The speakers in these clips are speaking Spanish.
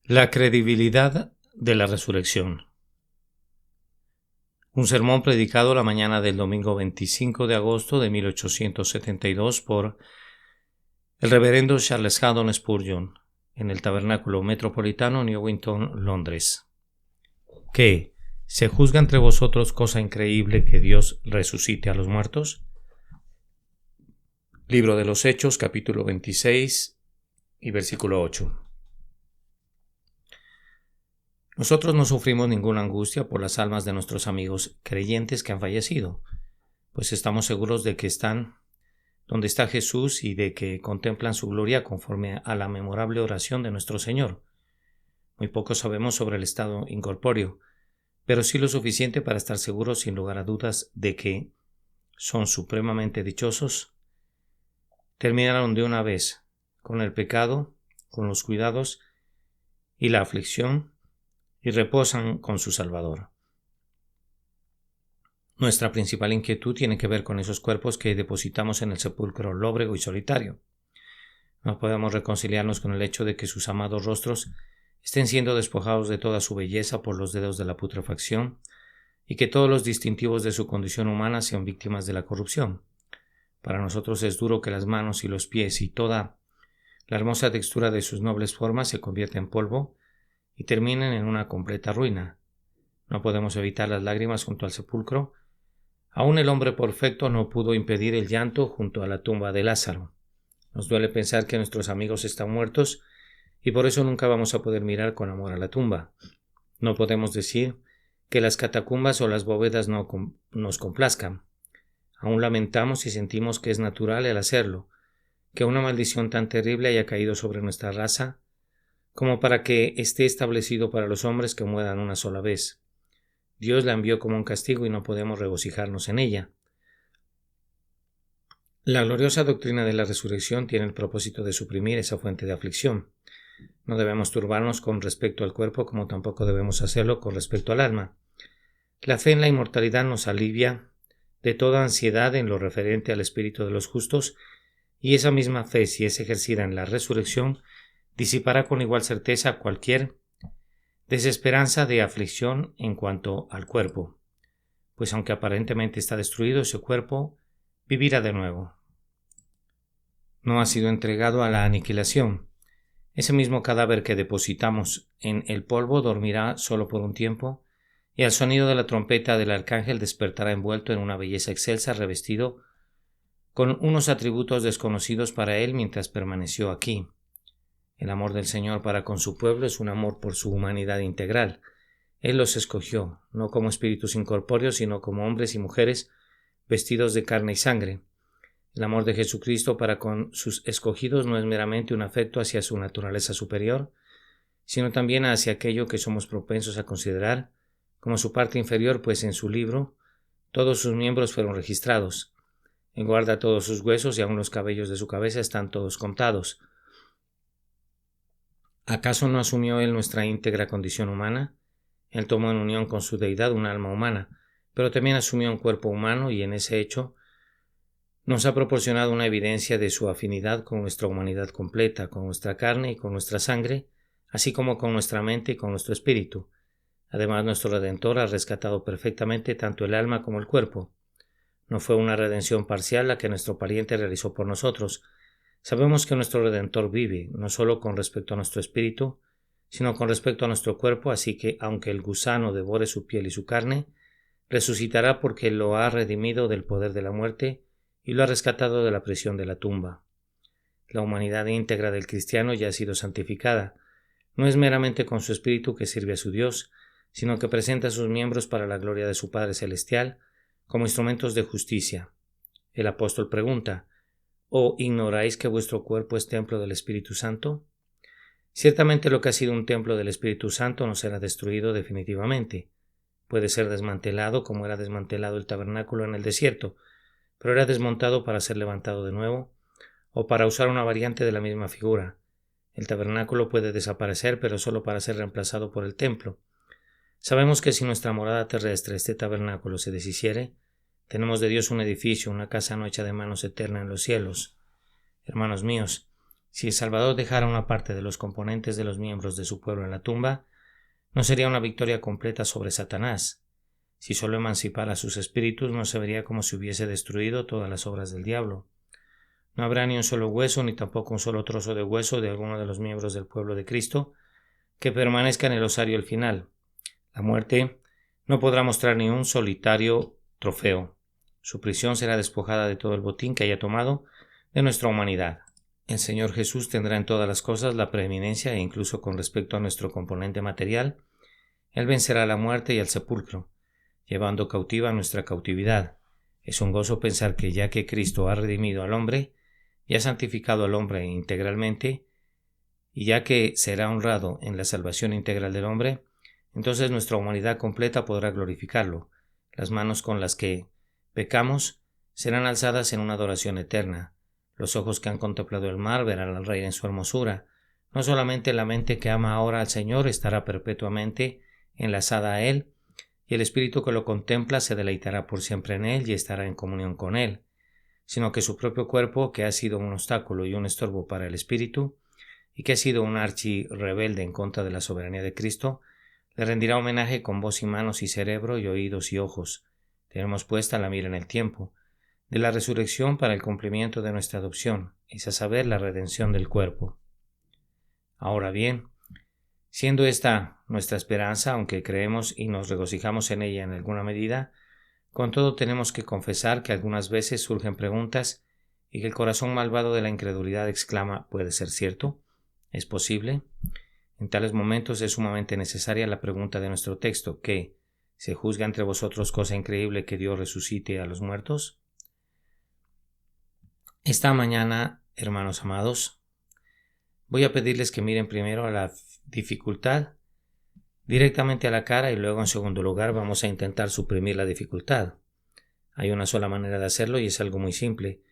La credibilidad de la resurrección. Un sermón predicado la mañana del domingo 25 de agosto de 1872 por el reverendo Charles Haddon Spurgeon en el Tabernáculo Metropolitano, Newington, Londres. ¿Qué? ¿Se juzga entre vosotros cosa increíble que Dios resucite a los muertos? Libro de los Hechos, capítulo 26 y versículo 8. Nosotros no sufrimos ninguna angustia por las almas de nuestros amigos creyentes que han fallecido, pues estamos seguros de que están donde está Jesús y de que contemplan su gloria conforme a la memorable oración de nuestro Señor. Muy poco sabemos sobre el estado incorpóreo, pero sí lo suficiente para estar seguros sin lugar a dudas de que son supremamente dichosos. Terminaron de una vez con el pecado, con los cuidados y la aflicción, y reposan con su Salvador. Nuestra principal inquietud tiene que ver con esos cuerpos que depositamos en el sepulcro lóbrego y solitario. No podemos reconciliarnos con el hecho de que sus amados rostros estén siendo despojados de toda su belleza por los dedos de la putrefacción y que todos los distintivos de su condición humana sean víctimas de la corrupción. Para nosotros es duro que las manos y los pies y toda la hermosa textura de sus nobles formas se convierta en polvo y terminen en una completa ruina. No podemos evitar las lágrimas junto al sepulcro. Aún el hombre perfecto no pudo impedir el llanto junto a la tumba de Lázaro. Nos duele pensar que nuestros amigos están muertos y por eso nunca vamos a poder mirar con amor a la tumba. No podemos decir que las catacumbas o las bóvedas no nos complazcan. Aún lamentamos y sentimos que es natural el hacerlo, que una maldición tan terrible haya caído sobre nuestra raza como para que esté establecido para los hombres que mueran una sola vez. Dios la envió como un castigo y no podemos regocijarnos en ella. La gloriosa doctrina de la resurrección tiene el propósito de suprimir esa fuente de aflicción. No debemos turbarnos con respecto al cuerpo como tampoco debemos hacerlo con respecto al alma. La fe en la inmortalidad nos alivia de toda ansiedad en lo referente al espíritu de los justos, y esa misma fe, si es ejercida en la resurrección, disipará con igual certeza cualquier desesperanza de aflicción en cuanto al cuerpo, pues aunque aparentemente está destruido, ese cuerpo vivirá de nuevo. No ha sido entregado a la aniquilación. Ese mismo cadáver que depositamos en el polvo dormirá solo por un tiempo, y al sonido de la trompeta del arcángel despertará envuelto en una belleza excelsa, revestido con unos atributos desconocidos para él mientras permaneció aquí. El amor del Señor para con su pueblo es un amor por su humanidad integral. Él los escogió, no como espíritus incorpóreos, sino como hombres y mujeres vestidos de carne y sangre. El amor de Jesucristo para con sus escogidos no es meramente un afecto hacia su naturaleza superior, sino también hacia aquello que somos propensos a considerar como su parte inferior, pues en su libro todos sus miembros fueron registrados. Él guarda todos sus huesos y aun los cabellos de su cabeza están todos contados. ¿Acaso no asumió él nuestra íntegra condición humana? Él tomó en unión con su deidad un alma humana, pero también asumió un cuerpo humano y en ese hecho nos ha proporcionado una evidencia de su afinidad con nuestra humanidad completa, con nuestra carne y con nuestra sangre, así como con nuestra mente y con nuestro espíritu. Además, nuestro Redentor ha rescatado perfectamente tanto el alma como el cuerpo. No fue una redención parcial la que nuestro pariente realizó por nosotros. Sabemos que nuestro Redentor vive, no solo con respecto a nuestro espíritu, sino con respecto a nuestro cuerpo, así que, aunque el gusano devore su piel y su carne, resucitará porque lo ha redimido del poder de la muerte y lo ha rescatado de la prisión de la tumba. La humanidad íntegra del cristiano ya ha sido santificada. No es meramente con su espíritu que sirve a su Dios, sino que presenta a sus miembros para la gloria de su Padre Celestial como instrumentos de justicia. El apóstol pregunta: ¿O ignoráis que vuestro cuerpo es templo del Espíritu Santo? Ciertamente lo que ha sido un templo del Espíritu Santo no será destruido definitivamente. Puede ser desmantelado como era desmantelado el tabernáculo en el desierto, pero era desmontado para ser levantado de nuevo, o para usar una variante de la misma figura. El tabernáculo puede desaparecer, pero solo para ser reemplazado por el templo. Sabemos que si nuestra morada terrestre, este tabernáculo, se deshiciere, tenemos de Dios un edificio, una casa no hecha de manos eterna en los cielos. Hermanos míos, Si el Salvador dejara una parte de los componentes de los miembros de su pueblo en la tumba, no sería una victoria completa sobre Satanás. Si solo emancipara a sus espíritus, no se vería como si hubiese destruido todas las obras del diablo. No habrá ni un solo hueso, ni tampoco un solo trozo de hueso de alguno de los miembros del pueblo de Cristo que permanezca en el osario al final. La muerte no podrá mostrar ni un solitario trofeo. Su prisión será despojada de todo el botín que haya tomado de nuestra humanidad. El Señor Jesús tendrá en todas las cosas la preeminencia e incluso con respecto a nuestro componente material, Él vencerá a la muerte y al sepulcro, llevando cautiva nuestra cautividad. Es un gozo pensar que ya que Cristo ha redimido al hombre y ha santificado al hombre integralmente, y ya que será honrado en la salvación integral del hombre, entonces nuestra humanidad completa podrá glorificarlo. Las manos con las que pecamos serán alzadas en una adoración eterna. Los ojos que han contemplado el mar verán al Rey en su hermosura. No solamente la mente que ama ahora al Señor estará perpetuamente enlazada a Él, y el espíritu que lo contempla se deleitará por siempre en Él y estará en comunión con Él, sino que su propio cuerpo, que ha sido un obstáculo y un estorbo para el espíritu, y que ha sido un rebelde en contra de la soberanía de Cristo, le rendirá homenaje con voz y manos y cerebro y oídos y ojos. Tenemos puesta la mira en el tiempo de la resurrección para el cumplimiento de nuestra adopción, es a saber, la redención del cuerpo. Ahora bien, siendo esta nuestra esperanza, aunque creemos y nos regocijamos en ella en alguna medida, con todo tenemos que confesar que algunas veces surgen preguntas y que el corazón malvado de la incredulidad exclama: ¿puede ser cierto? ¿Es posible? En tales momentos es sumamente necesaria la pregunta de nuestro texto: ¿qué? ¿Se juzga entre vosotros cosa increíble que Dios resucite a los muertos? Esta mañana, hermanos amados, voy a pedirles que miren primero a la dificultad directamente a la cara y luego en segundo lugar vamos a intentar suprimir la dificultad. Hay una sola manera de hacerlo y es algo muy simple.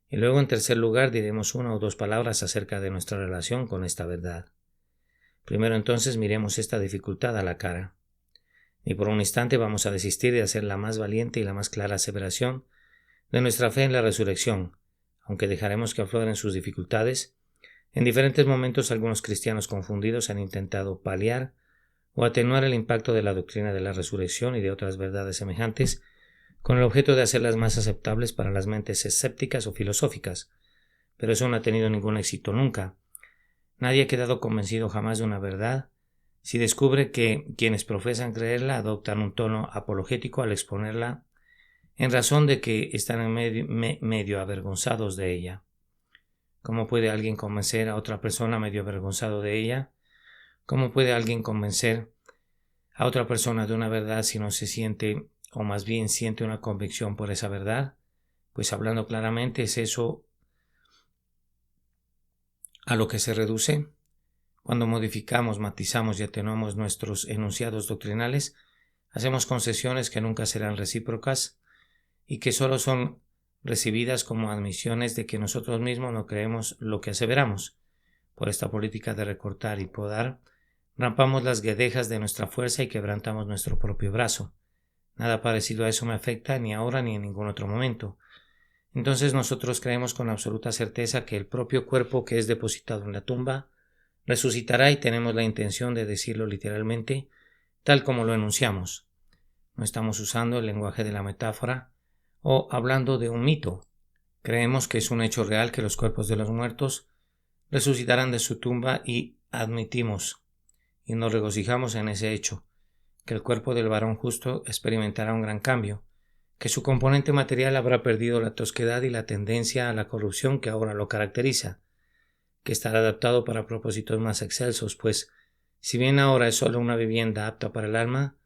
Y luego en tercer lugar diremos una o dos palabras acerca de nuestra relación con esta verdad. Primero entonces miremos esta dificultad a la cara. Ni por un instante vamos a desistir de hacer la más valiente y la más clara aseveración de nuestra fe en la resurrección, aunque dejaremos que afloren sus dificultades. En diferentes momentos algunos cristianos confundidos han intentado paliar o atenuar el impacto de la doctrina de la resurrección y de otras verdades semejantes con el objeto de hacerlas más aceptables para las mentes escépticas o filosóficas, pero eso no ha tenido ningún éxito nunca. Nadie ha quedado convencido jamás de una verdad si descubre que quienes profesan creerla adoptan un tono apologético al exponerla en razón de que están medio avergonzados de ella. ¿Cómo puede alguien convencer a otra persona medio avergonzado de ella? ¿Cómo puede alguien convencer a otra persona de una verdad si no se siente, o más bien siente una convicción por esa verdad? Pues hablando claramente, es eso a lo que se reduce cuando modificamos, matizamos y atenuamos nuestros enunciados doctrinales. Hacemos concesiones que nunca serán recíprocas y que solo son recibidas como admisiones de que nosotros mismos no creemos lo que aseveramos. Por esta política de recortar y podar, rampamos las guedejas de nuestra fuerza y quebrantamos nuestro propio brazo. Nada parecido a eso me afecta ni ahora ni en ningún otro momento. Entonces nosotros creemos con absoluta certeza que el propio cuerpo que es depositado en la tumba resucitará y tenemos la intención de decirlo literalmente, tal como lo enunciamos. No estamos usando el lenguaje de la metáfora o hablando de un mito. Creemos que es un hecho real que los cuerpos de los muertos resucitarán de su tumba y admitimos y nos regocijamos en ese hecho, que el cuerpo del varón justo experimentará un gran cambio, que su componente material habrá perdido la tosquedad y la tendencia a la corrupción que ahora lo caracteriza, que estará adaptado para propósitos más excelsos, pues si bien ahora es solo una vivienda apta para el alma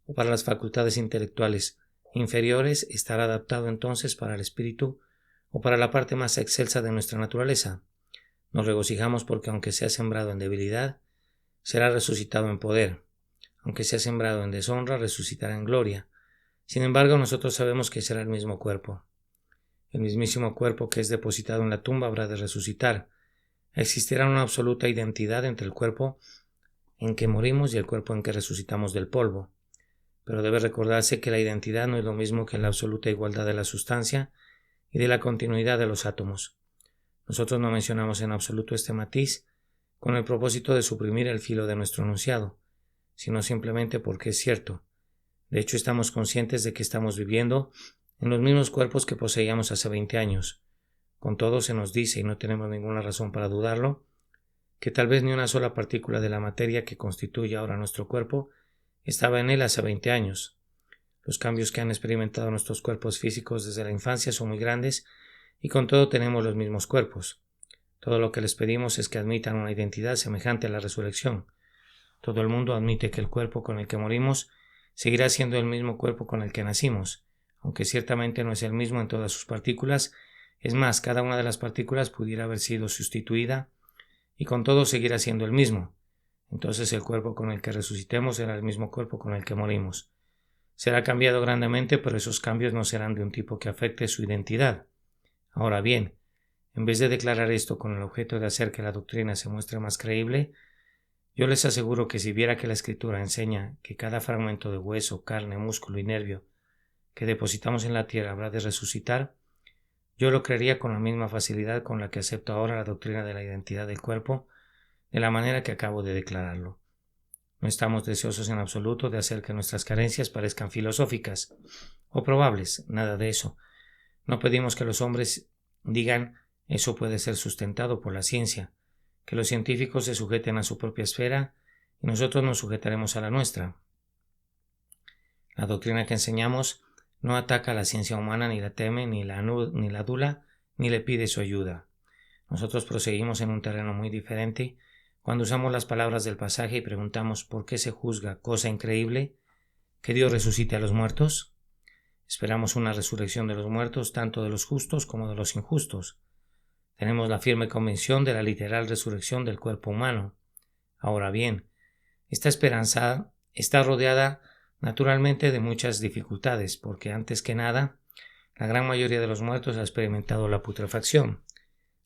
o para las facultades intelectuales inferiores, estará adaptado entonces para el espíritu o para la parte más excelsa de nuestra naturaleza. Nos regocijamos porque aunque sea sembrado en debilidad, será resucitado en poder. Aunque sea sembrado en deshonra, resucitará en gloria. Sin embargo, nosotros sabemos que será el mismo cuerpo. El mismísimo cuerpo que es depositado en la tumba habrá de resucitar. Existirá una absoluta identidad entre el cuerpo en que morimos y el cuerpo en que resucitamos del polvo. Pero debe recordarse que la identidad no es lo mismo que la absoluta igualdad de la sustancia y de la continuidad de los átomos. Nosotros no mencionamos en absoluto este matiz con el propósito de suprimir el filo de nuestro enunciado, sino simplemente porque es cierto. De hecho, estamos conscientes de que estamos viviendo en los mismos cuerpos que poseíamos hace 20 años. Con todo se nos dice, y no tenemos ninguna razón para dudarlo, que tal vez ni una sola partícula de la materia que constituye ahora nuestro cuerpo estaba en él hace 20 años. Los cambios que han experimentado nuestros cuerpos físicos desde la infancia son muy grandes y con todo tenemos los mismos cuerpos. Todo lo que les pedimos es que admitan una identidad semejante a la resurrección. Todo el mundo admite que el cuerpo con el que morimos seguirá siendo el mismo cuerpo con el que nacimos, aunque ciertamente no es el mismo en todas sus partículas. Es más, cada una de las partículas pudiera haber sido sustituida y con todo seguirá siendo el mismo. Entonces el cuerpo con el que resucitemos será el mismo cuerpo con el que morimos. Será cambiado grandemente, pero esos cambios no serán de un tipo que afecte su identidad. Ahora bien, en vez de declarar esto con el objeto de hacer que la doctrina se muestre más creíble, yo les aseguro que si viera que la Escritura enseña que cada fragmento de hueso, carne, músculo y nervio que depositamos en la tierra habrá de resucitar, yo lo creería con la misma facilidad con la que acepto ahora la doctrina de la identidad del cuerpo, de la manera que acabo de declararlo. No estamos deseosos en absoluto de hacer que nuestras carencias parezcan filosóficas o probables, nada de eso. No pedimos que los hombres digan eso puede ser sustentado por la ciencia, que los científicos se sujeten a su propia esfera y nosotros nos sujetaremos a la nuestra. La doctrina que enseñamos no ataca a la ciencia humana, ni la teme, ni la adula, ni le pide su ayuda. Nosotros proseguimos en un terreno muy diferente cuando usamos las palabras del pasaje y preguntamos ¿por qué se juzga, cosa increíble, que Dios resucite a los muertos? Esperamos una resurrección de los muertos, tanto de los justos como de los injustos. Tenemos la firme convicción de la literal resurrección del cuerpo humano. Ahora bien, esta esperanza está rodeada naturalmente de muchas dificultades, porque antes que nada, la gran mayoría de los muertos ha experimentado la putrefacción.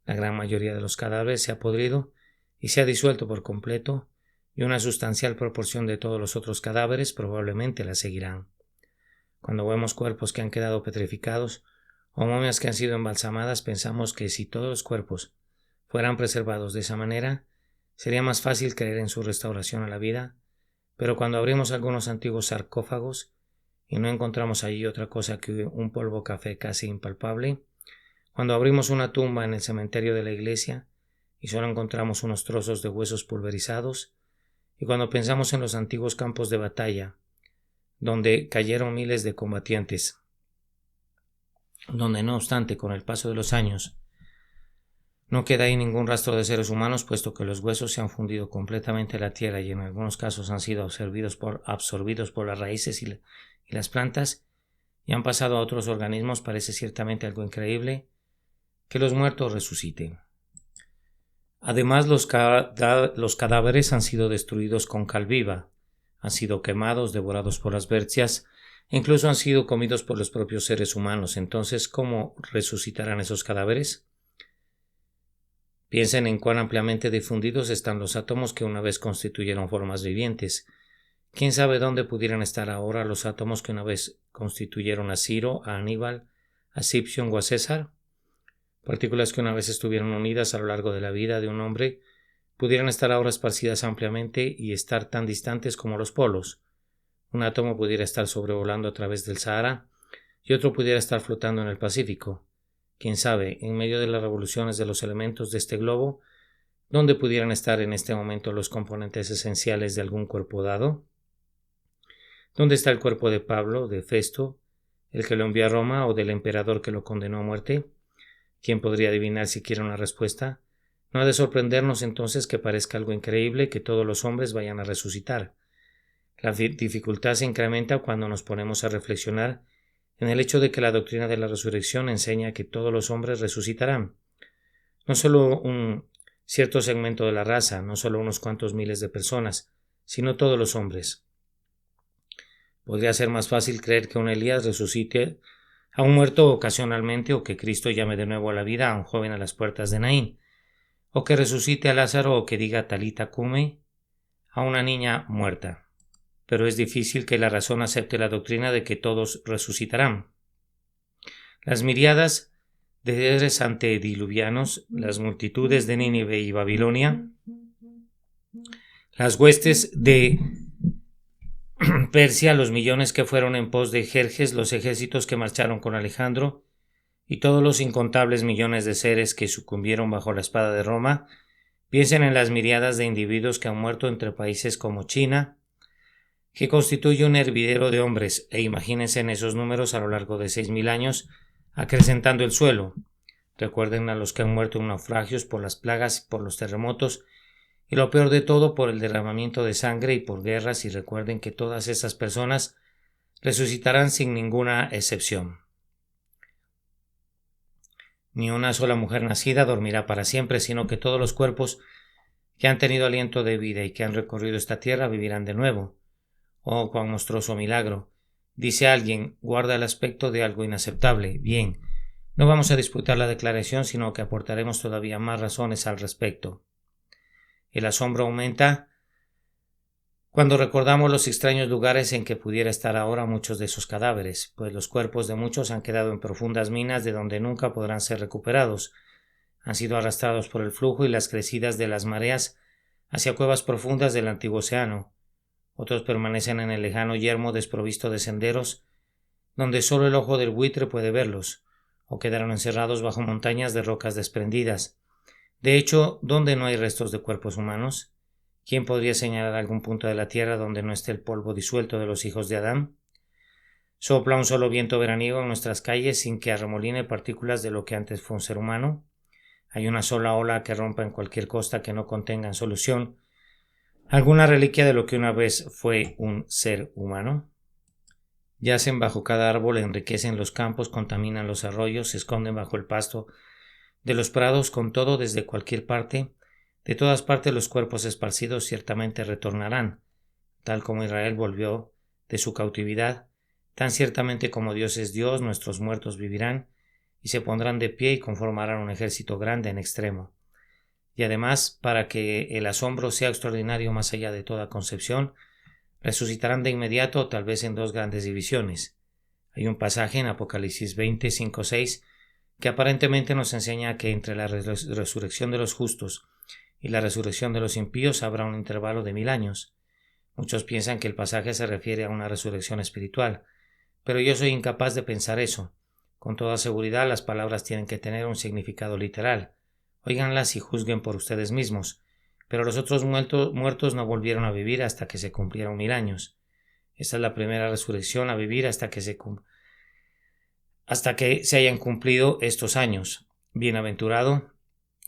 La gran mayoría de los cadáveres se ha podrido y se ha disuelto por completo, y una sustancial proporción de todos los otros cadáveres probablemente la seguirán. Cuando vemos cuerpos que han quedado petrificados o momias que han sido embalsamadas, pensamos que si todos los cuerpos fueran preservados de esa manera, sería más fácil creer en su restauración a la vida, pero cuando abrimos algunos antiguos sarcófagos y no encontramos allí otra cosa que un polvo café casi impalpable, cuando abrimos una tumba en el cementerio de la iglesia y solo encontramos unos trozos de huesos pulverizados, y cuando pensamos en los antiguos campos de batalla, donde cayeron miles de combatientes, donde no obstante con el paso de los años no queda ahí ningún rastro de seres humanos, puesto que los huesos se han fundido completamente en la tierra y en algunos casos han sido absorbidos por las raíces y las plantas y han pasado a otros organismos, parece ciertamente algo increíble que los muertos resuciten. Además, los cadáveres han sido destruidos con cal viva, han sido quemados, devorados por las bestias, e incluso han sido comidos por los propios seres humanos. Entonces, ¿cómo resucitarán esos cadáveres? Piensen en cuán ampliamente difundidos están los átomos que una vez constituyeron formas vivientes. ¿Quién sabe dónde pudieran estar ahora los átomos que una vez constituyeron a Ciro, a Aníbal, a Scipión o a César? Partículas que una vez estuvieron unidas a lo largo de la vida de un hombre pudieran estar ahora esparcidas ampliamente y estar tan distantes como los polos. Un átomo pudiera estar sobrevolando a través del Sahara y otro pudiera estar flotando en el Pacífico. Quién sabe, en medio de las revoluciones de los elementos de este globo, ¿dónde pudieran estar en este momento los componentes esenciales de algún cuerpo dado? ¿Dónde está el cuerpo de Pablo, de Festo, el que lo envió a Roma, o del emperador que lo condenó a muerte? ¿Quién podría adivinar siquiera una respuesta? No ha de sorprendernos entonces que parezca algo increíble que todos los hombres vayan a resucitar. La dificultad se incrementa cuando nos ponemos a reflexionar en el hecho de que la doctrina de la resurrección enseña que todos los hombres resucitarán. No solo un cierto segmento de la raza, no solo unos cuantos miles de personas, sino todos los hombres. Podría ser más fácil creer que un Elías resucite a un muerto ocasionalmente, o que Cristo llame de nuevo a la vida a un joven a las puertas de Naín, o que resucite a Lázaro, o que diga Talita Cume a una niña muerta. Pero es difícil que la razón acepte la doctrina de que todos resucitarán. Las miríadas de seres antediluvianos, las multitudes de Nínive y Babilonia, las huestes de Persia, los millones que fueron en pos de Jerjes, los ejércitos que marcharon con Alejandro, y todos los incontables millones de seres que sucumbieron bajo la espada de Roma. Piensen en las miriadas de individuos que han muerto entre países como China, que constituye un hervidero de hombres, e imagínense en esos números a lo largo de 6.000 años, acrecentando el suelo. Recuerden a los que han muerto en naufragios, por las plagas, por los terremotos, y lo peor de todo, por el derramamiento de sangre y por guerras, y recuerden que todas esas personas resucitarán sin ninguna excepción. Ni una sola mujer nacida dormirá para siempre, sino que todos los cuerpos que han tenido aliento de vida y que han recorrido esta tierra vivirán de nuevo. Oh, cuán monstruoso milagro. Dice alguien, guarda el aspecto de algo inaceptable. Bien, no vamos a disputar la declaración, sino que aportaremos todavía más razones al respecto. El asombro aumenta cuando recordamos los extraños lugares en que pudiera estar ahora muchos de esos cadáveres, pues los cuerpos de muchos han quedado en profundas minas de donde nunca podrán ser recuperados. Han sido arrastrados por el flujo y las crecidas de las mareas hacia cuevas profundas del antiguo océano. Otros permanecen en el lejano yermo desprovisto de senderos, donde solo el ojo del buitre puede verlos, o quedaron encerrados bajo montañas de rocas desprendidas. De hecho, ¿dónde no hay restos de cuerpos humanos? ¿Quién podría señalar algún punto de la tierra donde no esté el polvo disuelto de los hijos de Adán? ¿Sopla un solo viento veraniego en nuestras calles sin que arremoline partículas de lo que antes fue un ser humano? ¿Hay una sola ola que rompa en cualquier costa que no contenga en solución alguna reliquia de lo que una vez fue un ser humano? Yacen bajo cada árbol, enriquecen los campos, contaminan los arroyos, se esconden bajo el pasto de los prados, con todo desde cualquier parte, de todas partes los cuerpos esparcidos ciertamente retornarán, tal como Israel volvió de su cautividad, tan ciertamente como Dios es Dios, nuestros muertos vivirán, y se pondrán de pie y conformarán un ejército grande en extremo. Y además, para que el asombro sea extraordinario más allá de toda concepción, resucitarán de inmediato o tal vez en dos grandes divisiones. Hay un pasaje en Apocalipsis 20, 5, 6 que aparentemente nos enseña que entre la resurrección de los justos y la resurrección de los impíos habrá un intervalo de 1000 años. Muchos piensan que el pasaje se refiere a una resurrección espiritual, pero yo soy incapaz de pensar eso. Con toda seguridad las palabras tienen que tener un significado literal. Óiganlas y juzguen por ustedes mismos. Pero los otros muertos no volvieron a vivir hasta que se cumplieron 1000 años. Esta es la primera resurrección a vivir hasta que se hayan cumplido estos años. Bienaventurado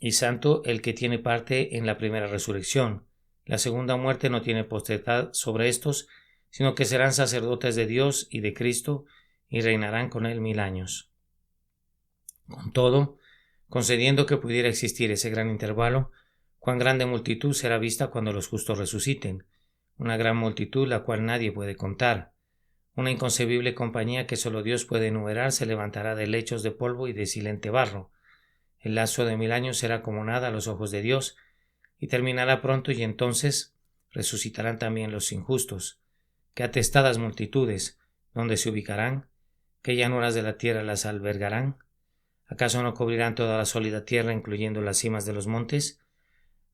y santo el que tiene parte en la primera resurrección. La segunda muerte no tiene potestad sobre estos, sino que serán sacerdotes de Dios y de Cristo y reinarán con él 1000 años. Con todo, concediendo que pudiera existir ese gran intervalo, cuán grande multitud será vista cuando los justos resuciten, una gran multitud la cual nadie puede contar. Una inconcebible compañía que solo Dios puede enumerar se levantará de lechos de polvo y de silente barro. El lazo de 1000 años será como nada a los ojos de Dios, y terminará pronto, y entonces resucitarán también los injustos. ¿Qué atestadas multitudes? ¿Dónde se ubicarán? ¿Qué llanuras de la tierra las albergarán? ¿Acaso no cubrirán toda la sólida tierra, incluyendo las cimas de los montes?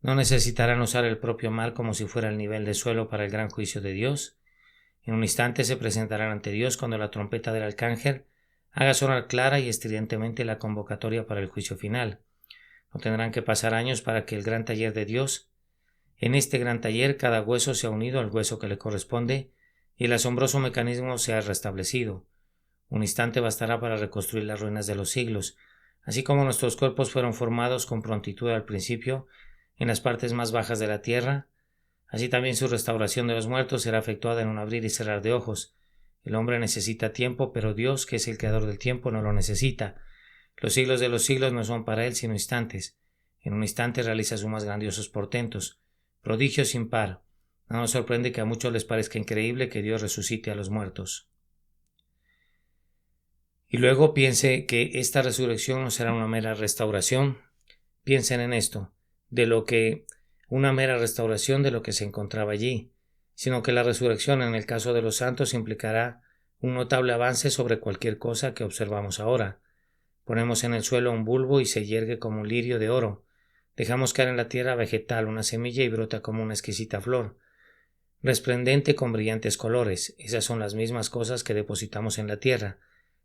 ¿No necesitarán usar el propio mar como si fuera el nivel del suelo para el gran juicio de Dios? En un instante se presentarán ante Dios cuando la trompeta del arcángel haga sonar clara y estridentemente la convocatoria para el juicio final. No tendrán que pasar años para que el gran taller de Dios, en este gran taller cada hueso sea unido al hueso que le corresponde y el asombroso mecanismo sea restablecido. Un instante bastará para reconstruir las ruinas de los siglos, así como nuestros cuerpos fueron formados con prontitud al principio en las partes más bajas de la tierra. Así también su restauración de los muertos será efectuada en un abrir y cerrar de ojos. El hombre necesita tiempo, pero Dios, que es el creador del tiempo, no lo necesita. Los siglos de los siglos no son para él sino instantes. En un instante realiza sus más grandiosos portentos, prodigios sin par. No nos sorprende que a muchos les parezca increíble que Dios resucite a los muertos. Y luego piense que esta resurrección no será una mera restauración. Piensen en esto, una mera restauración de lo que se encontraba allí, sino que la resurrección en el caso de los santos implicará un notable avance sobre cualquier cosa que observamos ahora. Ponemos en el suelo un bulbo y se yergue como un lirio de oro. Dejamos caer en la tierra vegetal una semilla y brota como una exquisita flor, resplendente con brillantes colores. Esas son las mismas cosas que depositamos en la tierra,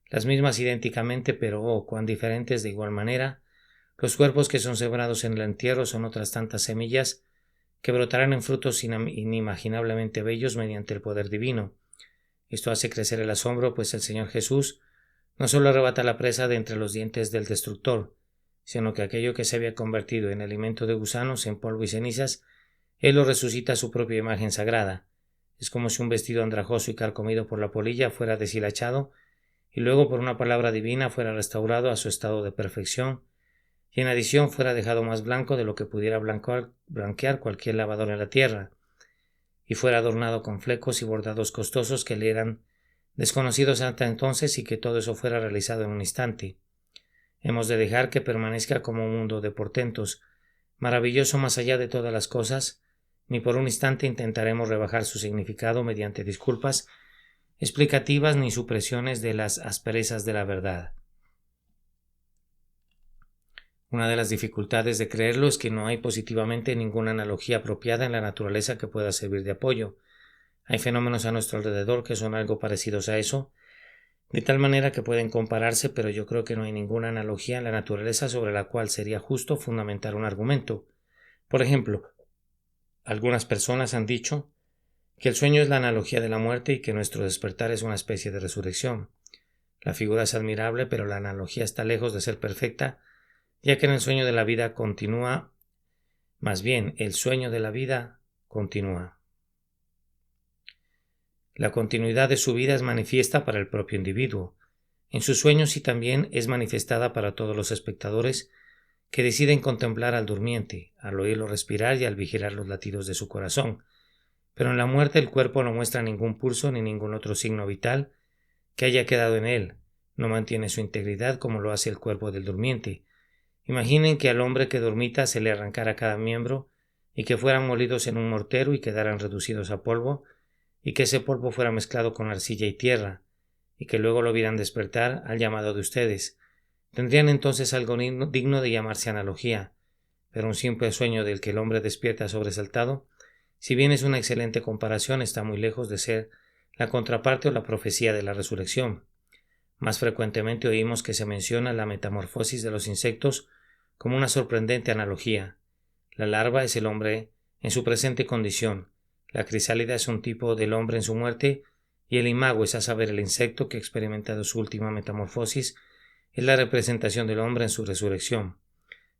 las mismas idénticamente, pero oh, cuán diferentes de igual manera. Los cuerpos que son sembrados en el entierro son otras tantas semillas que brotarán en frutos inimaginablemente bellos mediante el poder divino. Esto hace crecer el asombro, pues el Señor Jesús no solo arrebata la presa de entre los dientes del destructor, sino que aquello que se había convertido en alimento de gusanos, en polvo y cenizas, Él lo resucita a su propia imagen sagrada. Es como si un vestido andrajoso y carcomido por la polilla fuera deshilachado y luego por una palabra divina fuera restaurado a su estado de perfección, y en adición fuera dejado más blanco de lo que pudiera blanquear cualquier lavador en la tierra, y fuera adornado con flecos y bordados costosos que le eran desconocidos hasta entonces, y que todo eso fuera realizado en un instante. Hemos de dejar que permanezca como un mundo de portentos, maravilloso más allá de todas las cosas. Ni por un instante intentaremos rebajar su significado mediante disculpas explicativas ni supresiones de las asperezas de la verdad. Una de las dificultades de creerlo es que no hay positivamente ninguna analogía apropiada en la naturaleza que pueda servir de apoyo. Hay fenómenos a nuestro alrededor que son algo parecidos a eso, de tal manera que pueden compararse, pero yo creo que no hay ninguna analogía en la naturaleza sobre la cual sería justo fundamentar un argumento. Por ejemplo, algunas personas han dicho que el sueño es la analogía de la muerte y que nuestro despertar es una especie de resurrección. La figura es admirable, pero la analogía está lejos de ser perfecta, ya que en el sueño de la vida continúa, más bien, el sueño de la vida continúa. La continuidad de su vida es manifiesta para el propio individuo. En sus sueños sí también es manifestada para todos los espectadores que deciden contemplar al durmiente, al oírlo respirar y al vigilar los latidos de su corazón. Pero en la muerte el cuerpo no muestra ningún pulso ni ningún otro signo vital que haya quedado en él. No mantiene su integridad como lo hace el cuerpo del durmiente. Imaginen que al hombre que dormita se le arrancara cada miembro y que fueran molidos en un mortero y quedaran reducidos a polvo, y que ese polvo fuera mezclado con arcilla y tierra, y que luego lo vieran despertar al llamado de ustedes. Tendrían entonces algo digno de llamarse analogía, pero un simple sueño del que el hombre despierta sobresaltado, si bien es una excelente comparación, está muy lejos de ser la contraparte o la profecía de la resurrección. Más frecuentemente oímos que se menciona la metamorfosis de los insectos como una sorprendente analogía. La larva es el hombre en su presente condición, la crisálida es un tipo del hombre en su muerte, y el imago es a saber el insecto que ha experimentado su última metamorfosis, es la representación del hombre en su resurrección.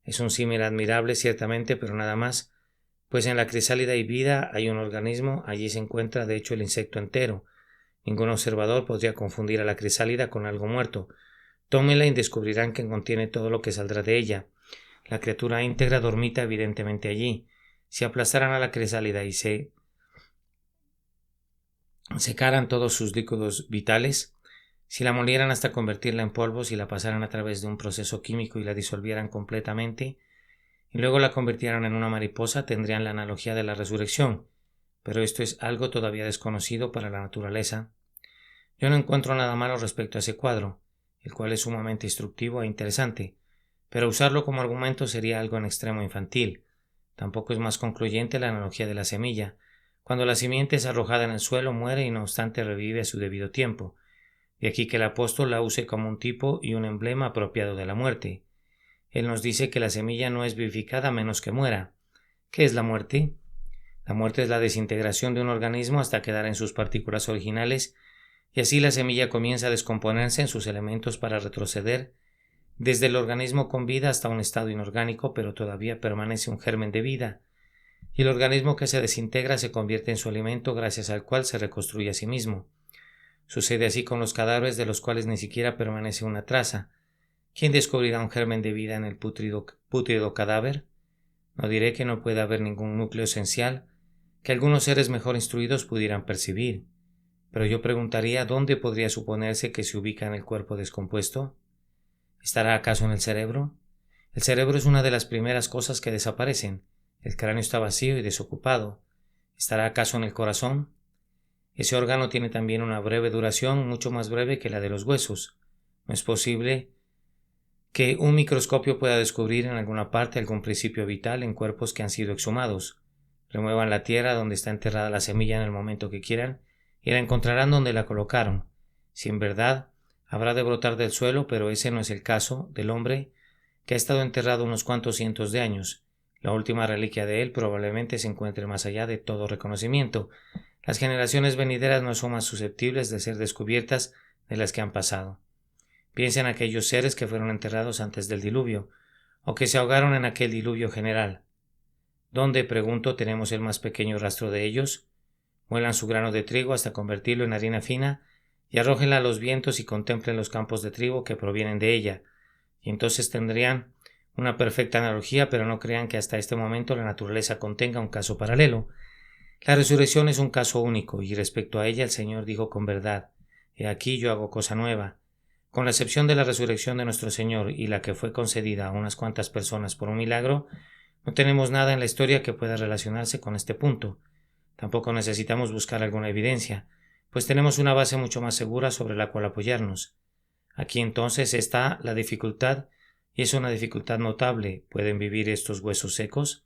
Es un símil admirable ciertamente, pero nada más, pues en la crisálida hay vida, hay un organismo, allí se encuentra de hecho el insecto entero. Ningún observador podría confundir a la crisálida con algo muerto. Tómenla y descubrirán que contiene todo lo que saldrá de ella. La criatura íntegra dormita evidentemente allí. Si aplastaran a la crisálida y se secaran todos sus líquidos vitales, si la molieran hasta convertirla en polvo, si la pasaran a través de un proceso químico y la disolvieran completamente, y luego la convirtieran en una mariposa, tendrían la analogía de la resurrección. Pero esto es algo todavía desconocido para la naturaleza. Yo no encuentro nada malo respecto a ese cuadro, el cual es sumamente instructivo e interesante, pero usarlo como argumento sería algo en extremo infantil. Tampoco es más concluyente la analogía de la semilla. Cuando la simiente es arrojada en el suelo, muere y no obstante revive a su debido tiempo. De aquí que el apóstol la use como un tipo y un emblema apropiado de la muerte. Él nos dice que la semilla no es vivificada a menos que muera. ¿Qué es la muerte? La muerte es la desintegración de un organismo hasta quedar en sus partículas originales, y así la semilla comienza a descomponerse en sus elementos para retroceder desde el organismo con vida hasta un estado inorgánico, pero todavía permanece un germen de vida, y el organismo que se desintegra se convierte en su alimento gracias al cual se reconstruye a sí mismo. Sucede así con los cadáveres de los cuales ni siquiera permanece una traza. ¿Quién descubrirá un germen de vida en el pútrido cadáver? No diré que no pueda haber ningún núcleo esencial que algunos seres mejor instruidos pudieran percibir, pero yo preguntaría dónde podría suponerse que se ubica en el cuerpo descompuesto. ¿Estará acaso en el cerebro? El cerebro es una de las primeras cosas que desaparecen. El cráneo está vacío y desocupado. ¿Estará acaso en el corazón? Ese órgano tiene también una breve duración, mucho más breve que la de los huesos. No es posible que un microscopio pueda descubrir en alguna parte algún principio vital en cuerpos que han sido exhumados. Remuevan la tierra donde está enterrada la semilla en el momento que quieran y la encontrarán donde la colocaron. Si en verdad habrá de brotar del suelo, pero ese no es el caso del hombre que ha estado enterrado unos cuantos cientos de años. La última reliquia de él probablemente se encuentre más allá de todo reconocimiento. Las generaciones venideras no son más susceptibles de ser descubiertas de las que han pasado. Piensa en aquellos seres que fueron enterrados antes del diluvio, o que se ahogaron en aquel diluvio general. ¿Dónde, pregunto, tenemos el más pequeño rastro de ellos? Muelan su grano de trigo hasta convertirlo en harina fina y arrójenla a los vientos y contemplen los campos de trigo que provienen de ella, y entonces tendrían una perfecta analogía, pero no crean que hasta este momento la naturaleza contenga un caso paralelo. La resurrección es un caso único, y respecto a ella el Señor dijo con verdad: He aquí yo hago cosa nueva. Con la excepción de la resurrección de nuestro Señor y la que fue concedida a unas cuantas personas por un milagro, no tenemos nada en la historia que pueda relacionarse con este punto. Tampoco necesitamos buscar alguna evidencia, pues tenemos una base mucho más segura sobre la cual apoyarnos. Aquí entonces está la dificultad, y es una dificultad notable. ¿Pueden vivir estos huesos secos?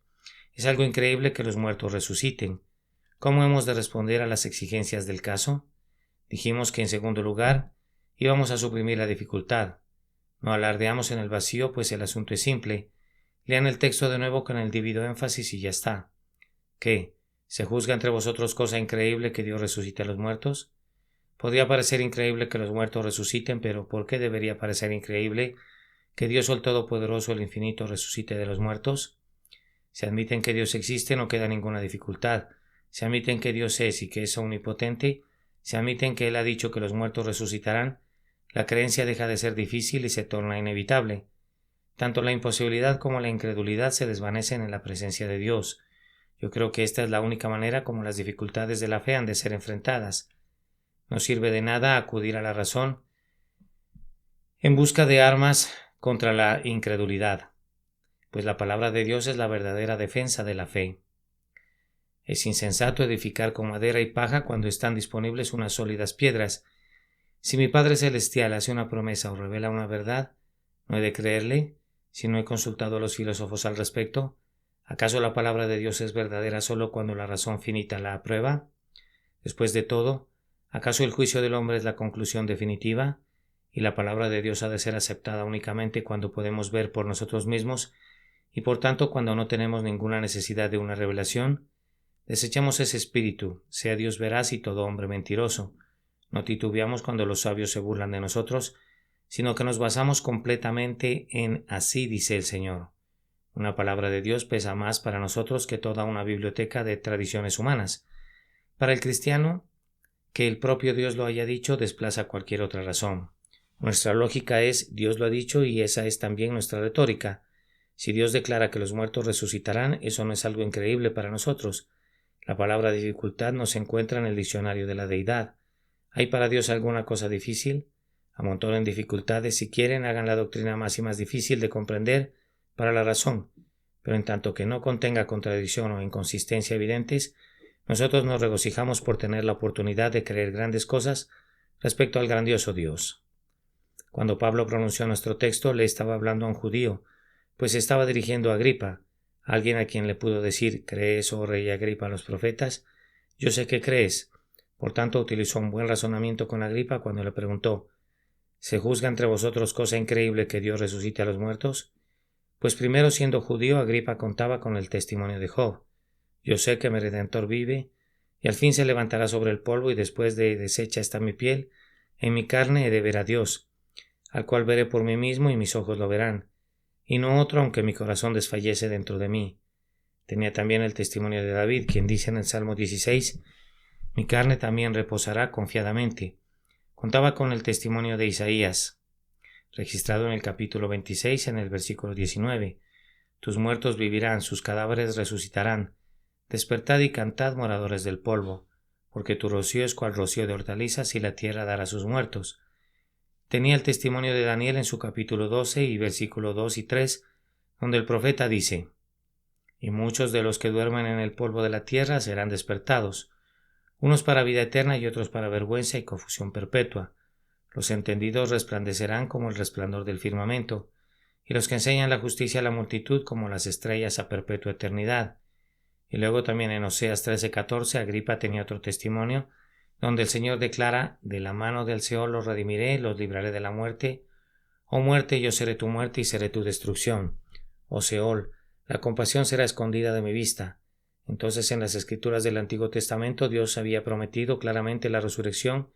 Es algo increíble que los muertos resuciten. ¿Cómo hemos de responder a las exigencias del caso? Dijimos que en segundo lugar íbamos a suprimir la dificultad. No alardeamos en el vacío, pues el asunto es simple. Lean el texto de nuevo con el debido énfasis y ya está. ¿Qué? ¿Se juzga entre vosotros cosa increíble que Dios resucite a los muertos? Podría parecer increíble que los muertos resuciten, pero ¿por qué debería parecer increíble que Dios el Todopoderoso, el Infinito, resucite de los muertos? Si admiten que Dios existe, no queda ninguna dificultad. Si admiten que Dios es y que es omnipotente, si admiten que Él ha dicho que los muertos resucitarán, la creencia deja de ser difícil y se torna inevitable. Tanto la imposibilidad como la incredulidad se desvanecen en la presencia de Dios. Yo creo que esta es la única manera como las dificultades de la fe han de ser enfrentadas. No sirve de nada acudir a la razón en busca de armas contra la incredulidad, pues la palabra de Dios es la verdadera defensa de la fe. Es insensato edificar con madera y paja cuando están disponibles unas sólidas piedras. Si mi Padre Celestial hace una promesa o revela una verdad, ¿no he de creerle si no he consultado a los filósofos al respecto? ¿Acaso la palabra de Dios es verdadera solo cuando la razón finita la aprueba? Después de todo, ¿acaso el juicio del hombre es la conclusión definitiva? ¿Y la palabra de Dios ha de ser aceptada únicamente cuando podemos ver por nosotros mismos y por tanto cuando no tenemos ninguna necesidad de una revelación? Desechamos ese espíritu, sea Dios veraz y todo hombre mentiroso. No titubeamos cuando los sabios se burlan de nosotros, sino que nos basamos completamente en así dice el Señor. Una palabra de Dios pesa más para nosotros que toda una biblioteca de tradiciones humanas. Para el cristiano, que el propio Dios lo haya dicho desplaza cualquier otra razón. Nuestra lógica es Dios lo ha dicho y esa es también nuestra retórica. Si Dios declara que los muertos resucitarán, eso no es algo increíble para nosotros. La palabra dificultad no se encuentra en el diccionario de la deidad. ¿Hay para Dios alguna cosa difícil? Amontonen dificultades si quieren, hagan la doctrina más y más difícil de comprender para la razón, pero en tanto que no contenga contradicción o inconsistencia evidentes, nosotros nos regocijamos por tener la oportunidad de creer grandes cosas respecto al grandioso Dios. Cuando Pablo pronunció nuestro texto, le estaba hablando a un judío, pues estaba dirigiendo a Agripa, alguien a quien le pudo decir: ¿Crees, oh rey Agripa, a los profetas? Yo sé que crees. Por tanto, utilizó un buen razonamiento con Agripa cuando le preguntó: ¿se juzga entre vosotros cosa increíble que Dios resucite a los muertos? Pues primero, siendo judío, Agripa contaba con el testimonio de Job. Yo sé que mi Redentor vive, y al fin se levantará sobre el polvo, y después de deshecha está mi piel, en mi carne he de ver a Dios, al cual veré por mí mismo y mis ojos lo verán, y no otro, aunque mi corazón desfallece dentro de mí. Tenía también el testimonio de David, quien dice en el Salmo 16: mi carne también reposará confiadamente. Contaba con el testimonio de Isaías, registrado en el capítulo 26, en el versículo 19: tus muertos vivirán, sus cadáveres resucitarán. Despertad y cantad, moradores del polvo, porque tu rocío es cual rocío de hortalizas, y la tierra dará sus muertos. Tenía el testimonio de Daniel en su capítulo 12 y versículo 2 y 3, donde el profeta dice: y muchos de los que duermen en el polvo de la tierra serán despertados, unos para vida eterna y otros para vergüenza y confusión perpetua. Los entendidos resplandecerán como el resplandor del firmamento, y los que enseñan la justicia a la multitud como las estrellas a perpetua eternidad. Y luego también en Oseas 13:14 Agripa tenía otro testimonio, donde el Señor declara: de la mano del Seol los redimiré, los libraré de la muerte. Oh muerte, yo seré tu muerte y seré tu destrucción. Oh Seol, la compasión será escondida de mi vista. Entonces en las Escrituras del Antiguo Testamento Dios había prometido claramente la resurrección,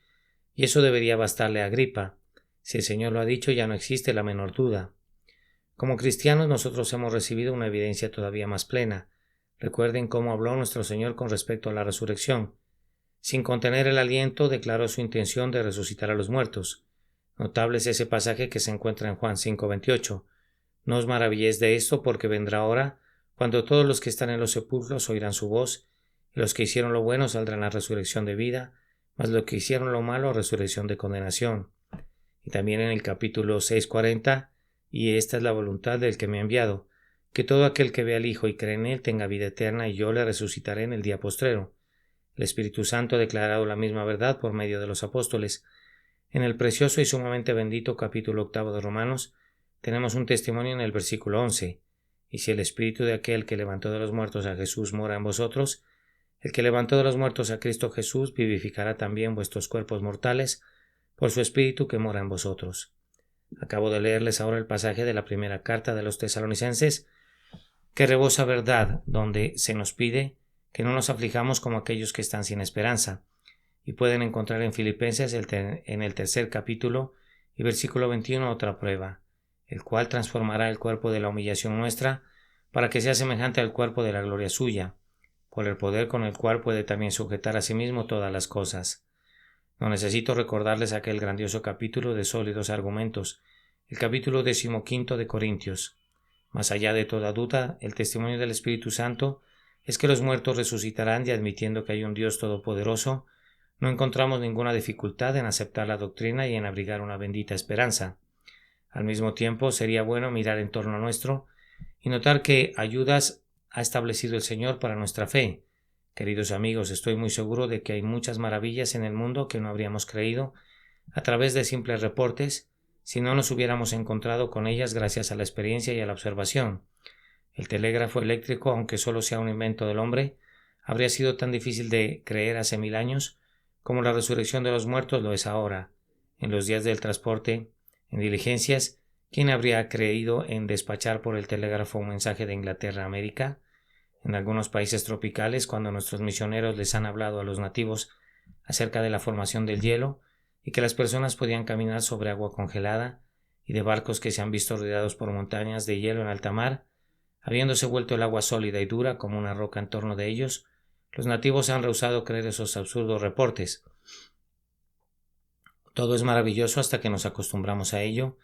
y eso debería bastarle a Agripa. Si el Señor lo ha dicho, ya no existe la menor duda. Como cristianos nosotros hemos recibido una evidencia todavía más plena. Recuerden cómo habló nuestro Señor con respecto a la resurrección. Sin contener el aliento, declaró su intención de resucitar a los muertos. Notable es ese pasaje que se encuentra en Juan 5:28. No os maravilléis de esto, porque vendrá hora cuando todos los que están en los sepulcros oirán su voz, y los que hicieron lo bueno saldrán a resurrección de vida, mas los que hicieron lo malo a resurrección de condenación. Y también en el capítulo 6:40, y esta es la voluntad del que me ha enviado, que todo aquel que vea al Hijo y cree en él tenga vida eterna, y yo le resucitaré en el día postrero. El Espíritu Santo ha declarado la misma verdad por medio de los apóstoles. En el precioso y sumamente bendito capítulo 8 de Romanos tenemos un testimonio en el versículo 11. Y si el Espíritu de aquel que levantó de los muertos a Jesús mora en vosotros, el que levantó de los muertos a Cristo Jesús vivificará también vuestros cuerpos mortales por su Espíritu que mora en vosotros. Acabo de leerles ahora el pasaje de la primera carta de los Tesalonicenses, que rebosa verdad, donde se nos pide que no nos aflijamos como aquellos que están sin esperanza, y pueden encontrar en Filipenses en el 3 capítulo y versículo 21 otra prueba, el cual transformará el cuerpo de la humillación nuestra para que sea semejante al cuerpo de la gloria suya, por el poder con el cual puede también sujetar a sí mismo todas las cosas. No necesito recordarles aquel grandioso capítulo de sólidos argumentos, el capítulo 15 de Corintios. Más allá de toda duda, el testimonio del Espíritu Santo es que los muertos resucitarán, y admitiendo que hay un Dios todopoderoso, no encontramos ninguna dificultad en aceptar la doctrina y en abrigar una bendita esperanza. Al mismo tiempo, sería bueno mirar en torno nuestro y notar qué ayudas ha establecido el Señor para nuestra fe. Queridos amigos, estoy muy seguro de que hay muchas maravillas en el mundo que no habríamos creído a través de simples reportes si no nos hubiéramos encontrado con ellas gracias a la experiencia y a la observación. El telégrafo eléctrico, aunque solo sea un invento del hombre, habría sido tan difícil de creer hace 1000 años como la resurrección de los muertos lo es ahora. En los días del transporte en diligencias, ¿quién habría creído en despachar por el telégrafo un mensaje de Inglaterra a América? En algunos países tropicales, cuando nuestros misioneros les han hablado a los nativos acerca de la formación del hielo y que las personas podían caminar sobre agua congelada, y de barcos que se han visto rodeados por montañas de hielo en alta mar, habiéndose vuelto el agua sólida y dura como una roca en torno de ellos, los nativos han rehusado creer esos absurdos reportes. Todo es maravilloso hasta que nos acostumbramos a ello,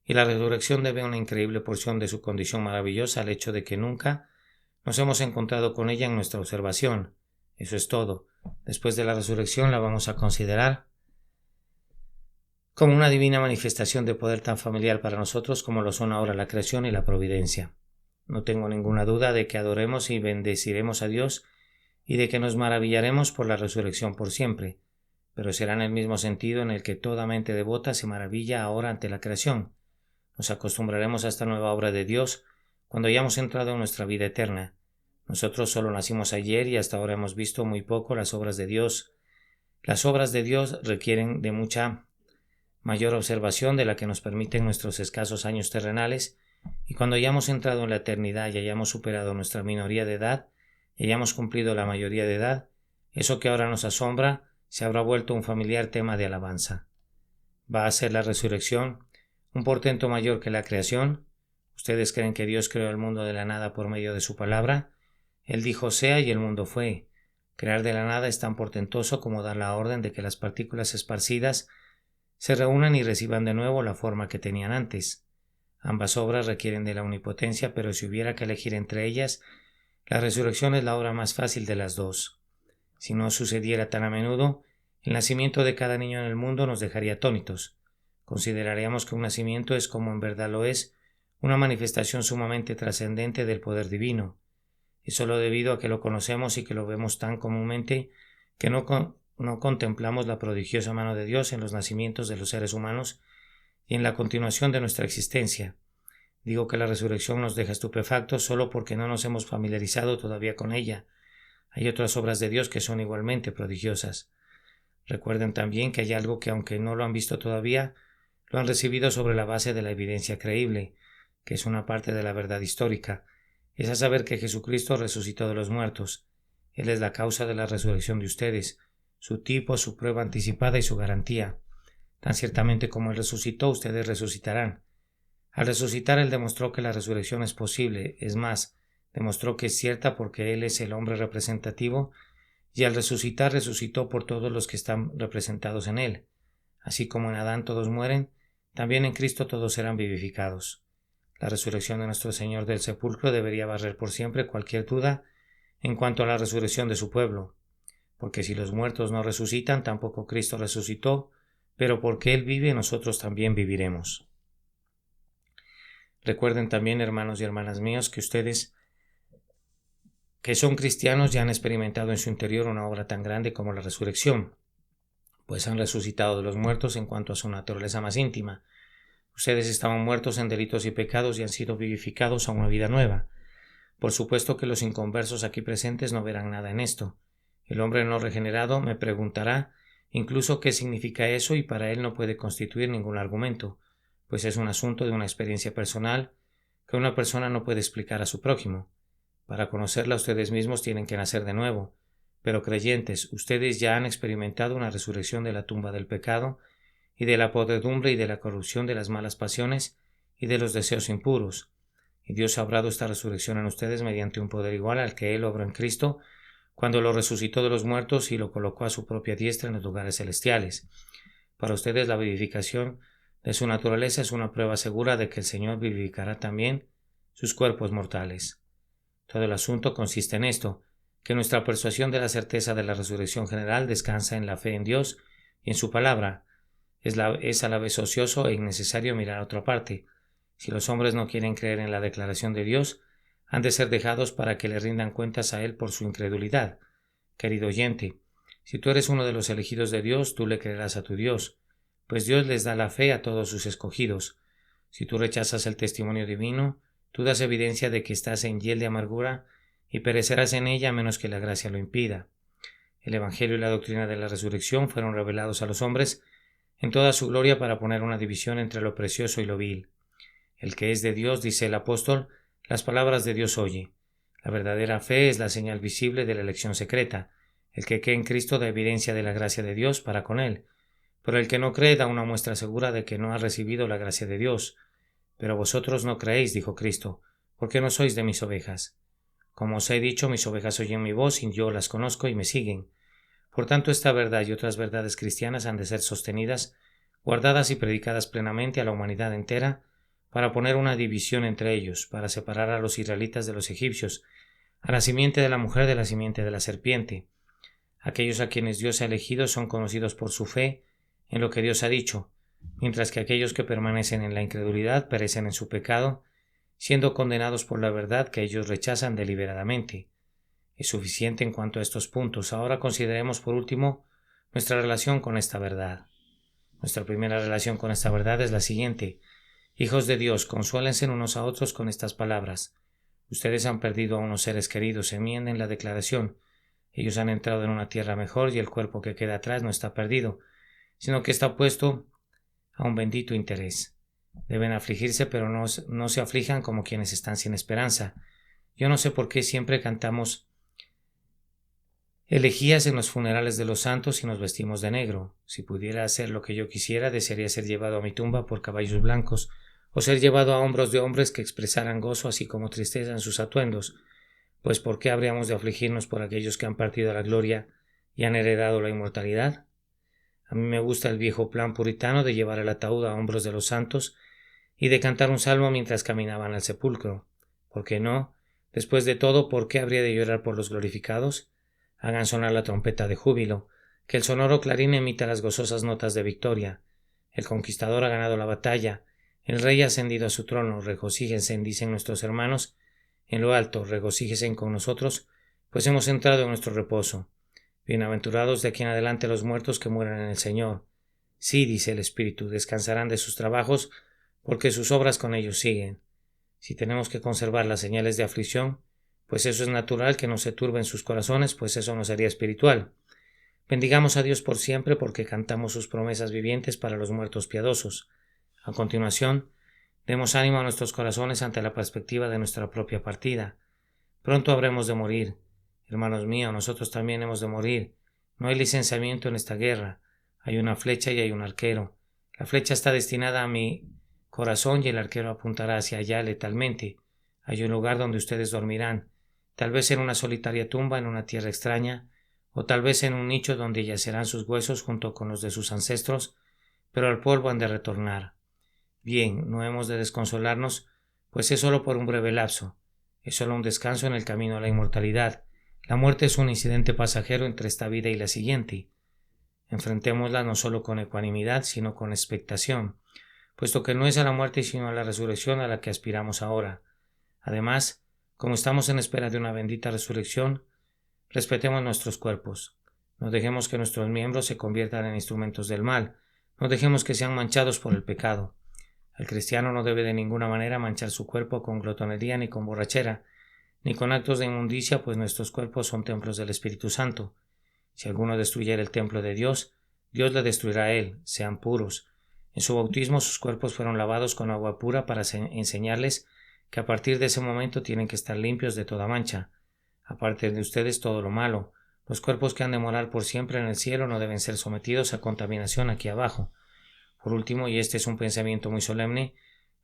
y la resurrección debe una increíble porción de su condición maravillosa al hecho de que nunca nos hemos encontrado con ella en nuestra observación. Eso es todo. Después de la resurrección la vamos a considerar como una divina manifestación de poder tan familiar para nosotros como lo son ahora la creación y la providencia. No tengo ninguna duda de que adoremos y bendeciremos a Dios y de que nos maravillaremos por la resurrección por siempre, pero será en el mismo sentido en el que toda mente devota se maravilla ahora ante la creación. Nos acostumbraremos a esta nueva obra de Dios cuando hayamos entrado en nuestra vida eterna. Nosotros solo nacimos ayer y hasta ahora hemos visto muy poco las obras de Dios. Las obras de Dios requieren de mucha mayor observación de la que nos permiten nuestros escasos años terrenales, y cuando hayamos entrado en la eternidad y hayamos superado nuestra minoría de edad y hayamos cumplido la mayoría de edad, eso que ahora nos asombra se habrá vuelto un familiar tema de alabanza. ¿Va a ser la resurrección un portento mayor que la creación? ¿Ustedes creen que Dios creó el mundo de la nada por medio de su palabra? Él dijo sea y el mundo fue. Crear de la nada es tan portentoso como dar la orden de que las partículas esparcidas se reúnan y reciban de nuevo la forma que tenían antes. Ambas obras requieren de la omnipotencia, pero si hubiera que elegir entre ellas, la resurrección es la obra más fácil de las dos. Si no sucediera tan a menudo, el nacimiento de cada niño en el mundo nos dejaría atónitos. Consideraríamos que un nacimiento es, como en verdad lo es, una manifestación sumamente trascendente del poder divino, y solo debido a que lo conocemos y que lo vemos tan comúnmente que no contemplamos la prodigiosa mano de Dios en los nacimientos de los seres humanos y en la continuación de nuestra existencia. Digo que la resurrección nos deja estupefactos solo porque no nos hemos familiarizado todavía con ella. Hay otras obras de Dios que son igualmente prodigiosas. Recuerden también que hay algo que, aunque no lo han visto todavía, lo han recibido sobre la base de la evidencia creíble, que es una parte de la verdad histórica. Es a saber que Jesucristo resucitó de los muertos. Él es la causa de la resurrección de ustedes, su tipo, su prueba anticipada y su garantía. Tan ciertamente como Él resucitó, ustedes resucitarán. Al resucitar, Él demostró que la resurrección es posible, es más, demostró que es cierta porque Él es el hombre representativo, y al resucitar resucitó por todos los que están representados en Él. Así como en Adán todos mueren, también en Cristo todos serán vivificados. La resurrección de nuestro Señor del sepulcro debería barrer por siempre cualquier duda en cuanto a la resurrección de su pueblo, porque si los muertos no resucitan, tampoco Cristo resucitó, pero porque Él vive, nosotros también viviremos. Recuerden también, hermanos y hermanas míos, que ustedes que son cristianos ya han experimentado en su interior una obra tan grande como la resurrección, pues han resucitado de los muertos en cuanto a su naturaleza más íntima. Ustedes estaban muertos en delitos y pecados y han sido vivificados a una vida nueva. Por supuesto que los inconversos aquí presentes no verán nada en esto. El hombre no regenerado me preguntará incluso qué significa eso, y para él no puede constituir ningún argumento, pues es un asunto de una experiencia personal que una persona no puede explicar a su prójimo. Para conocerla ustedes mismos tienen que nacer de nuevo. Pero creyentes, ustedes ya han experimentado una resurrección de la tumba del pecado y de la podredumbre y de la corrupción de las malas pasiones y de los deseos impuros. Y Dios ha obrado esta resurrección en ustedes mediante un poder igual al que Él obró en Cristo cuando lo resucitó de los muertos y lo colocó a su propia diestra en los lugares celestiales. Para ustedes la vivificación de su naturaleza es una prueba segura de que el Señor vivificará también sus cuerpos mortales. Todo el asunto consiste en esto, que nuestra persuasión de la certeza de la resurrección general descansa en la fe en Dios y en su palabra. Es a la vez ocioso e innecesario mirar a otra parte. Si los hombres no quieren creer en la declaración de Dios, han de ser dejados para que le rindan cuentas a Él por su incredulidad. Querido oyente, si tú eres uno de los elegidos de Dios, tú le creerás a tu Dios, pues Dios les da la fe a todos sus escogidos. Si tú rechazas el testimonio divino, tú das evidencia de que estás en hiel de amargura y perecerás en ella a menos que la gracia lo impida. El Evangelio y la doctrina de la resurrección fueron revelados a los hombres en toda su gloria para poner una división entre lo precioso y lo vil. El que es de Dios, dice el apóstol, las palabras de Dios oye. La verdadera fe es la señal visible de la elección secreta. El que cree en Cristo da evidencia de la gracia de Dios para con él. Pero el que no cree da una muestra segura de que no ha recibido la gracia de Dios. Pero vosotros no creéis, dijo Cristo, porque no sois de mis ovejas. Como os he dicho, mis ovejas oyen mi voz y yo las conozco y me siguen. Por tanto, esta verdad y otras verdades cristianas han de ser sostenidas, guardadas y predicadas plenamente a la humanidad entera, para poner una división entre ellos, para separar a los israelitas de los egipcios, a la simiente de la mujer de la simiente de la serpiente. Aquellos a quienes Dios ha elegido son conocidos por su fe en lo que Dios ha dicho, mientras que aquellos que permanecen en la incredulidad perecen en su pecado, siendo condenados por la verdad que ellos rechazan deliberadamente. Es suficiente en cuanto a estos puntos. Ahora consideremos por último nuestra relación con esta verdad. Nuestra primera relación con esta verdad es la siguiente. Hijos de Dios, consuélense unos a otros con estas palabras. Ustedes han perdido a unos seres queridos, enmienden la declaración. Ellos han entrado en una tierra mejor y el cuerpo que queda atrás no está perdido, sino que está puesto a un bendito interés. Deben afligirse, pero no se aflijan como quienes están sin esperanza. Yo no sé por qué siempre cantamos elegías en los funerales de los santos y nos vestimos de negro. Si pudiera hacer lo que yo quisiera, desearía ser llevado a mi tumba por caballos blancos, o ser llevado a hombros de hombres que expresaran gozo así como tristeza en sus atuendos. Pues ¿por qué habríamos de afligirnos por aquellos que han partido a la gloria y han heredado la inmortalidad? A mí me gusta el viejo plan puritano de llevar el ataúd a hombros de los santos y de cantar un salmo mientras caminaban al sepulcro. ¿Por qué no? Después de todo, ¿por qué habría de llorar por los glorificados? Hagan sonar la trompeta de júbilo, que el sonoro clarín emita las gozosas notas de victoria. El conquistador ha ganado la batalla, el rey ha ascendido a su trono, regocíjense, dicen nuestros hermanos, en lo alto, regocíjense con nosotros, pues hemos entrado en nuestro reposo. Bienaventurados de aquí en adelante los muertos que mueran en el Señor. Sí, dice el Espíritu, descansarán de sus trabajos, porque sus obras con ellos siguen. Si tenemos que conservar las señales de aflicción, pues eso es natural que no se turben sus corazones, pues eso no sería espiritual. Bendigamos a Dios por siempre porque cantamos sus promesas vivientes para los muertos piadosos. A continuación, demos ánimo a nuestros corazones ante la perspectiva de nuestra propia partida. Pronto habremos de morir. Hermanos míos, nosotros también hemos de morir. No hay licenciamiento en esta guerra. Hay una flecha y hay un arquero. La flecha está destinada a mi corazón y el arquero apuntará hacia allá letalmente. Hay un lugar donde ustedes dormirán, tal vez en una solitaria tumba en una tierra extraña, o tal vez en un nicho donde yacerán sus huesos junto con los de sus ancestros, pero al polvo han de retornar. Bien, no hemos de desconsolarnos, pues es solo por un breve lapso, es solo un descanso en el camino a la inmortalidad. La muerte es un incidente pasajero entre esta vida y la siguiente. Enfrentémosla no solo con ecuanimidad, sino con expectación, puesto que no es a la muerte sino a la resurrección a la que aspiramos ahora. Además, como estamos en espera de una bendita resurrección, respetemos nuestros cuerpos. No dejemos que nuestros miembros se conviertan en instrumentos del mal. No dejemos que sean manchados por el pecado. El cristiano no debe de ninguna manera manchar su cuerpo con glotonería ni con borrachera, ni con actos de inmundicia, pues nuestros cuerpos son templos del Espíritu Santo. Si alguno destruyera el templo de Dios, Dios le destruirá a él. Sean puros. En su bautismo sus cuerpos fueron lavados con agua pura para enseñarles que a partir de ese momento tienen que estar limpios de toda mancha. Aparte de ustedes todo lo malo. Los cuerpos que han de morar por siempre en el cielo no deben ser sometidos a contaminación aquí abajo. Por último, y este es un pensamiento muy solemne,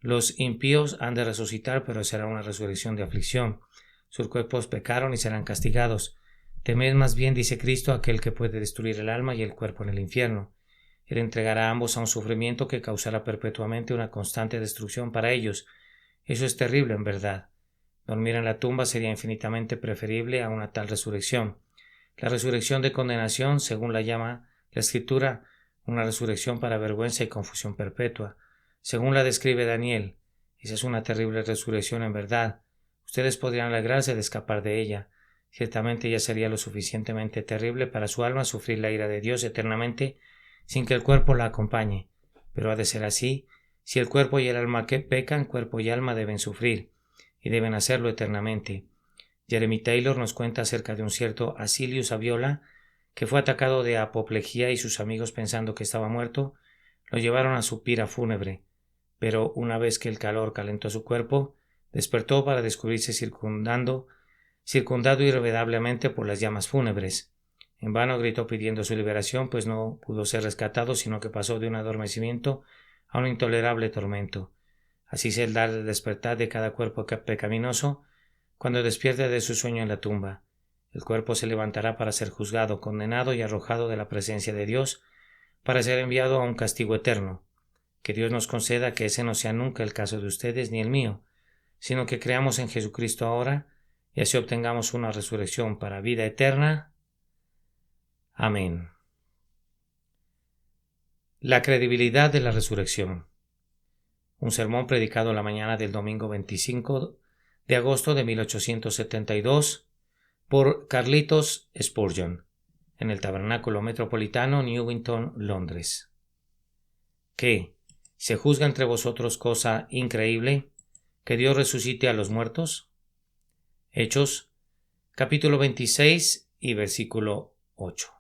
los impíos han de resucitar, pero será una resurrección de aflicción. Sus cuerpos pecaron y serán castigados. Temed más bien, dice Cristo, aquel que puede destruir el alma y el cuerpo en el infierno. Él entregará a ambos a un sufrimiento que causará perpetuamente una constante destrucción para ellos. Eso es terrible, en verdad. Dormir en la tumba sería infinitamente preferible a una tal resurrección. La resurrección de condenación, según la llama la Escritura, una resurrección para vergüenza y confusión perpetua. Según la describe Daniel, esa es una terrible resurrección en verdad. Ustedes podrían alegrarse de escapar de ella. Ciertamente ya sería lo suficientemente terrible para su alma sufrir la ira de Dios eternamente sin que el cuerpo la acompañe. Pero ha de ser así. Si el cuerpo y el alma que pecan, cuerpo y alma deben sufrir, y deben hacerlo eternamente. Jeremy Taylor nos cuenta acerca de un cierto Acilius Aviola, que fue atacado de apoplejía y sus amigos, pensando que estaba muerto, lo llevaron a su pira fúnebre, pero una vez que el calor calentó su cuerpo, despertó para descubrirse circundado irremediablemente por las llamas fúnebres. En vano gritó pidiendo su liberación, pues no pudo ser rescatado, sino que pasó de un adormecimiento a un intolerable tormento. Así es el dar el despertar de cada cuerpo pecaminoso cuando despierte de su sueño en la tumba. El cuerpo se levantará para ser juzgado, condenado y arrojado de la presencia de Dios, para ser enviado a un castigo eterno. Que Dios nos conceda que ese no sea nunca el caso de ustedes ni el mío, sino que creamos en Jesucristo ahora y así obtengamos una resurrección para vida eterna. Amén. La credibilidad de la resurrección. Un sermón predicado la mañana del domingo 25 de agosto de 1872 por Carlitos Spurgeon en el Tabernáculo Metropolitano, Newington, Londres. ¿Qué? ¿Se juzga entre vosotros cosa increíble? ¿Que Dios resucite a los muertos? Hechos, capítulo 26 y versículo 8.